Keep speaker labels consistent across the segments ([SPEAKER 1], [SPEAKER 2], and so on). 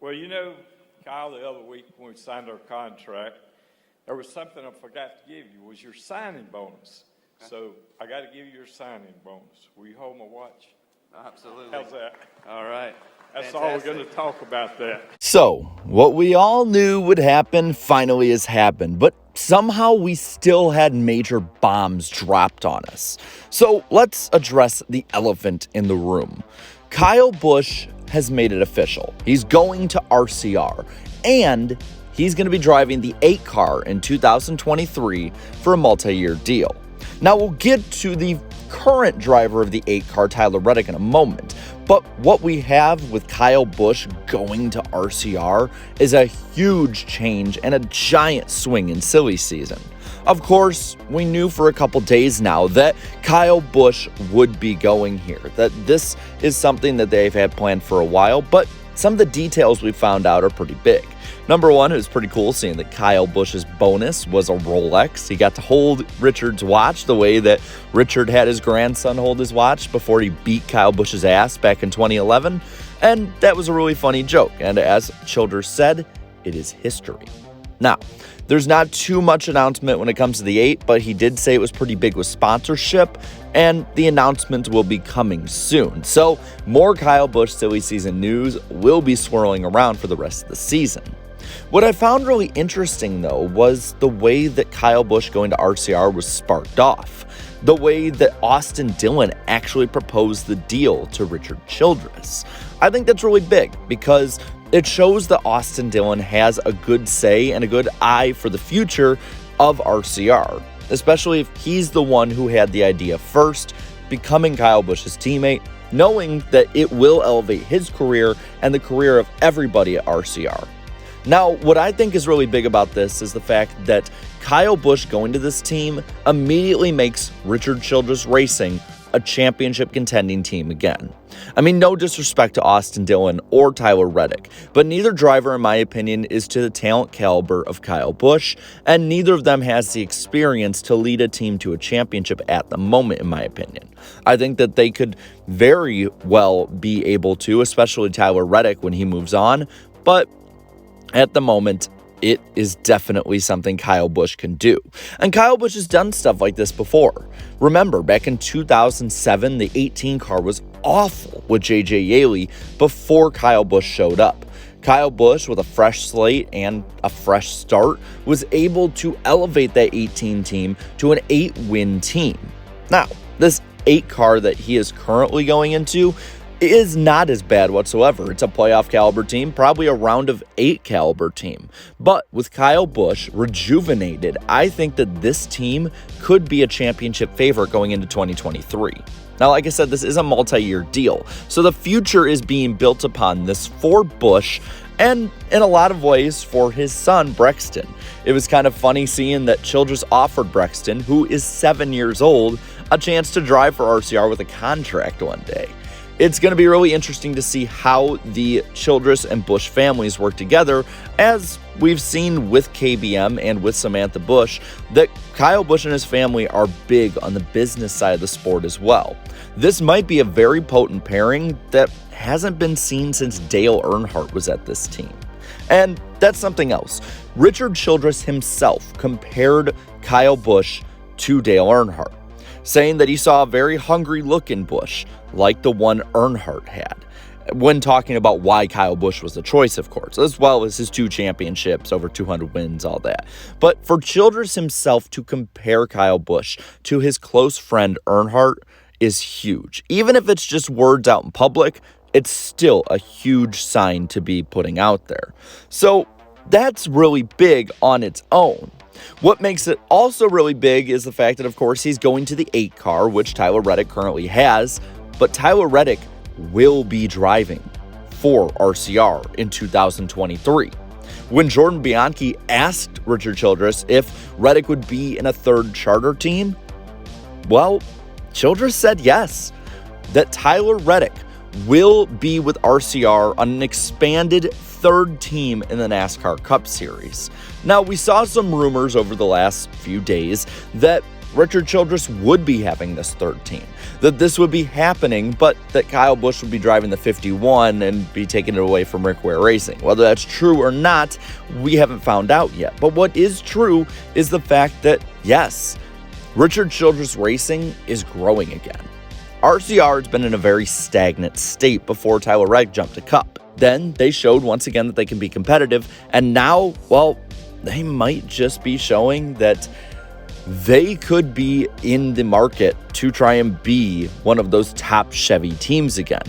[SPEAKER 1] Well, you know, Kyle, the other week when we signed our contract, there was something I forgot to give you, was your signing bonus. So I got to give you your signing bonus. Will you hold my watch?
[SPEAKER 2] Absolutely.
[SPEAKER 1] How's that?
[SPEAKER 2] All right.
[SPEAKER 1] That's
[SPEAKER 2] Fantastic.
[SPEAKER 1] all we're going to talk about that.
[SPEAKER 3] So, what we all knew would happen finally has happened, but somehow we still had major bombs dropped on us. So, let's address the elephant in the room. Kyle Busch has made it official. He's going to RCR, and he's going to be driving the 8 car in 2023 for a multi-year deal. Now, we'll get to the current driver of the 8 car, Tyler Reddick, in a moment. But what we have with Kyle Busch going to RCR is a huge change and a giant swing in silly season. Of course, we knew for a couple days now that Kyle Busch would be going here, that this is something that they've had planned for a while, but some of the details we found out are pretty big. Number one, it was pretty cool seeing that Kyle Busch's bonus was a Rolex. He got to hold Richard's watch the way that Richard had his grandson hold his watch before he beat Kyle Busch's ass back in 2011. And that was a really funny joke. And as Childress said, it is history. Now, there's not too much announcement when it comes to the 8, but he did say it was pretty big with sponsorship, and the announcement will be coming soon. So more Kyle Busch silly season news will be swirling around for the rest of the season. What I found really interesting, though, was the way that Kyle Busch going to RCR was sparked off. The way that Austin Dillon actually proposed the deal to Richard Childress. I think that's really big because it shows that Austin Dillon has a good say and a good eye for the future of RCR, especially if he's the one who had the idea first, becoming Kyle Busch's teammate, knowing that it will elevate his career and the career of everybody at RCR. Now, what I think is really big about this is the fact that Kyle Busch going to this team immediately makes Richard Childress Racing a championship contending team again. I mean, no disrespect to Austin Dillon or Tyler Reddick, but neither driver, in my opinion, is to the talent caliber of Kyle Busch, and neither of them has the experience to lead a team to a championship at the moment, in my opinion. I think that they could very well be able to, especially Tyler Reddick when he moves on, but at the moment, it is definitely something Kyle Busch can do. And Kyle Busch has done stuff like this before. Remember, back in 2007, the 18 car was awful with J.J. Yaley before Kyle Busch showed up. Kyle Busch, with a fresh slate and a fresh start, was able to elevate that 18 team to an 8-win team. Now, this 8 car that he is currently going into is not as bad whatsoever. It's a playoff caliber team, probably a round of 8 caliber team. But with Kyle Busch rejuvenated, I think that this team could be a championship favorite going into 2023. Now, like I said, this is a multi-year deal, so the future is being built upon this for Busch and in a lot of ways for his son, Brexton. It was kind of funny seeing that Childress offered Brexton, who is 7 years old, a chance to drive for RCR with a contract one day. It's going to be really interesting to see how the Childress and Busch families work together, as we've seen with KBM and with Samantha Busch, that Kyle Busch and his family are big on the business side of the sport as well. This might be a very potent pairing that hasn't been seen since Dale Earnhardt was at this team. And that's something else. Richard Childress himself compared Kyle Busch to Dale Earnhardt, saying that he saw a very hungry look in Busch, like the one Earnhardt had, when talking about why Kyle Busch was the choice, of course, as well as his 2 championships, over 200 wins, all that. But for Childress himself to compare Kyle Busch to his close friend Earnhardt is huge. Even if it's just words out in public, it's still a huge sign to be putting out there. So that's really big on its own. What makes it also really big is the fact that, of course, he's going to the 8 car, which Tyler Reddick currently has, but Tyler Reddick will be driving for RCR in 2023. When Jordan Bianchi asked Richard Childress if Reddick would be in a 3rd charter team, well, Childress said yes, that Tyler Reddick will be with RCR on an expanded 3rd team in the NASCAR Cup Series. Now, we saw some rumors over the last few days that Richard Childress would be having this third team, that this would be happening, but that Kyle Busch would be driving the 51 and be taking it away from Rick Ware Racing. Whether that's true or not, we haven't found out yet. But what is true is the fact that, yes, Richard Childress Racing is growing again. RCR has been in a very stagnant state before Tyler Reddick jumped to Cup. Then they showed once again that they can be competitive, and now, well, they might just be showing that they could be in the market to try and be one of those top Chevy teams again.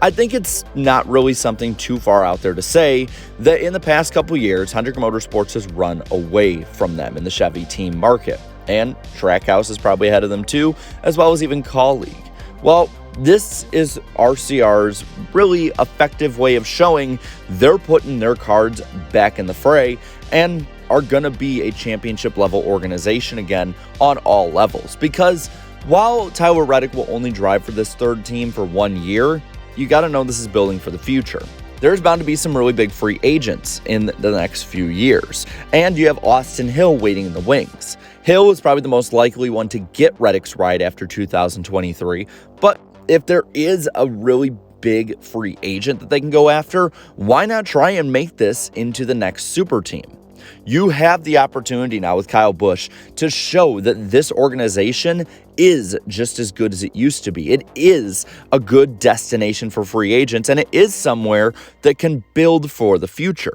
[SPEAKER 3] I think it's not really something too far out there to say that in the past couple years, Hendrick Motorsports has run away from them in the Chevy team market, and Trackhouse is probably ahead of them too, as well as even Call League. Well, this is RCR's really effective way of showing they're putting their cards back in the fray and are going to be a championship level organization again on all levels. Because while Tyler Reddick will only drive for this third team for 1 year, you got to know this is building for the future. There's bound to be some really big free agents in the next few years, and you have Austin Hill waiting in the wings. Hill is probably the most likely one to get Reddick's ride after 2023, but if there is a really big free agent that they can go after, why not try and make this into the next super team? You have the opportunity now with Kyle Busch to show that this organization is just as good as it used to be. It is a good destination for free agents, and it is somewhere that can build for the future.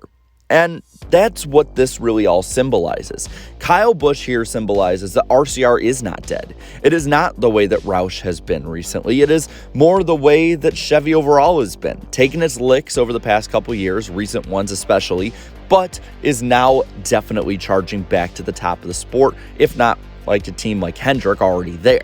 [SPEAKER 3] And that's what this really all symbolizes. Kyle Busch here symbolizes that RCR is not dead. It is not the way that Roush has been recently. It is more the way that Chevy overall has been, taking its licks over the past couple years, recent ones especially, but is now definitely charging back to the top of the sport, if not like a team like Hendrick already there.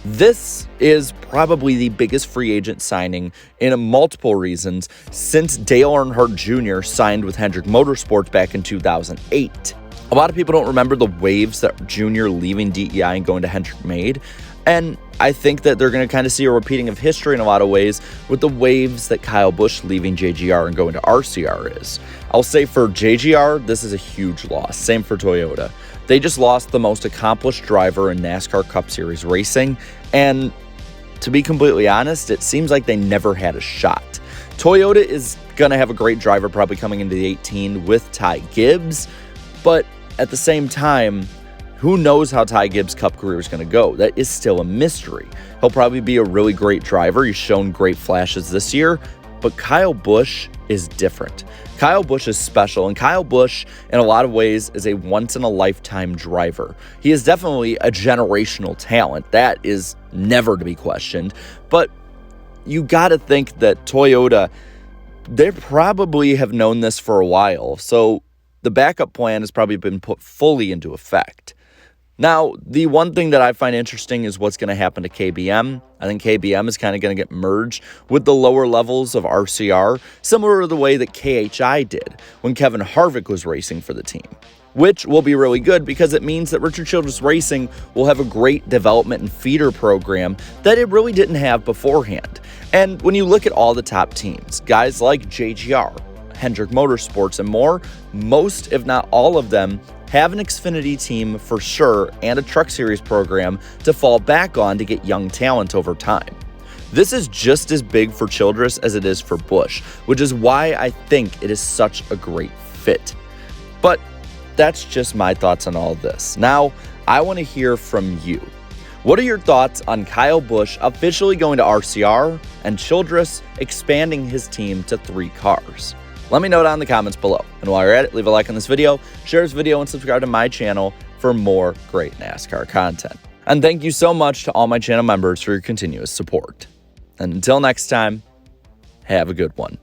[SPEAKER 3] This is probably the biggest free agent signing in multiple reasons since Dale Earnhardt Jr. signed with Hendrick Motorsports back in 2008. A lot of people don't remember the waves that Jr. leaving DEI and going to Hendrick made, and I think that they're going to kind of see a repeating of history in a lot of ways with the waves that Kyle Busch leaving JGR and going to RCR is. I'll say for JGR, this is a huge loss. Same for Toyota. They just lost the most accomplished driver in NASCAR Cup Series racing, and to be completely honest, it seems like they never had a shot. Toyota is going to have a great driver probably coming into the 18 with Ty Gibbs, but at the same time, who knows how Ty Gibbs' Cup career is going to go? That is still a mystery. He'll probably be a really great driver. He's shown great flashes this year, but Kyle Busch is different. Kyle Busch is special, and Kyle Busch, in a lot of ways, is a once-in-a-lifetime driver. He is definitely a generational talent. That is never to be questioned, but you got to think that Toyota, they probably have known this for a while, so the backup plan has probably been put fully into effect. Now, the one thing that I find interesting is what's going to happen to KBM. I think KBM is kind of going to get merged with the lower levels of RCR, similar to the way that KHI did when Kevin Harvick was racing for the team, which will be really good because it means that Richard Childress Racing will have a great development and feeder program that it really didn't have beforehand. And when you look at all the top teams, guys like JGR, Hendrick Motorsports, and more, most, if not all of them, have an Xfinity team for sure and a Truck Series program to fall back on to get young talent over time. This is just as big for Childress as it is for Busch, which is why I think it is such a great fit. But that's just my thoughts on all this. Now, I want to hear from you. What are your thoughts on Kyle Busch officially going to RCR and Childress expanding his team to 3 cars? Let me know down in the comments below. And while you're at it, leave a like on this video, share this video, and subscribe to my channel for more great NASCAR content. And thank you so much to all my channel members for your continuous support. And until next time, have a good one.